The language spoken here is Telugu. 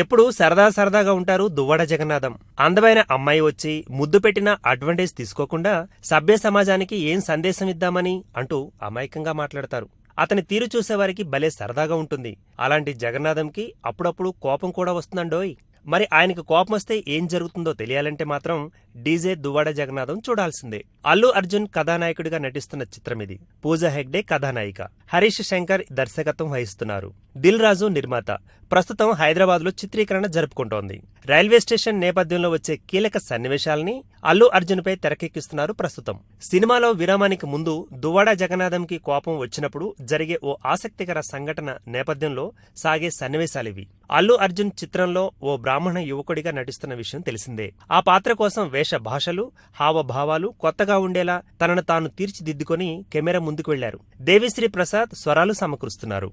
ఎప్పుడూ సరదా సరదాగా ఉంటారు దువ్వాడ జగన్నాథం. అందమైన అమ్మాయి వచ్చి ముద్దు పెట్టిన అడ్వాంటేజ్ తీసుకోకుండా సభ్య సమాజానికి ఏం సందేశం ఇద్దామని అంటూ అమాయకంగా మాట్లాడతారు. అతని తీరు చూసేవారికి భలే సరదాగా ఉంటుంది. అలాంటి జగన్నాథంకి అప్పుడప్పుడు కోపం కూడా వస్తుందండోయ్. మరి ఆయనకు కోపమొస్తే ఏం జరుగుతుందో తెలియాలంటే మాత్రం డీజే దువ్వాడ జగన్నాథం చూడాల్సిందే. అల్లు అర్జున్ కథానాయకుడిగా నటిస్తున్న చిత్రమిది. పూజా హెగ్డే కథానాయిక, హరీష్ శంకర్ దర్శకత్వం వహిస్తున్నారు. దిల్ రాజు నిర్మాత. ప్రస్తుతం హైదరాబాద్ లో చిత్రీకరణ జరుపుకుంటోంది. రైల్వే స్టేషన్ నేపథ్యంలో వచ్చే కీలక సన్నివేశాల్ని అల్లు అర్జున్ పై తెరకెక్కిస్తున్నారు ప్రస్తుతం. సినిమాలో విరామానికి ముందు దువ్వాడ జగన్నాథంకి కోపం వచ్చినప్పుడు జరిగే ఓ ఆసక్తికర సంఘటన నేపథ్యంలో సాగే సన్నివేశాలివి. అల్లు అర్జున్ చిత్రంలో ఓ బ్రాహ్మణ యువకుడిగా నటిస్తున్న విషయం తెలిసిందే. ఆ పాత్ర కోసం వేష భాషలు, హావభావాలు కొత్తగా ఉండేలా తనను తాను తీర్చిదిద్దుకొని కెమెరా ముందుకు వెళ్లారు. దేవిశ్రీ ప్రసాద్ స్వరాలు సమకూరుస్తున్నారు.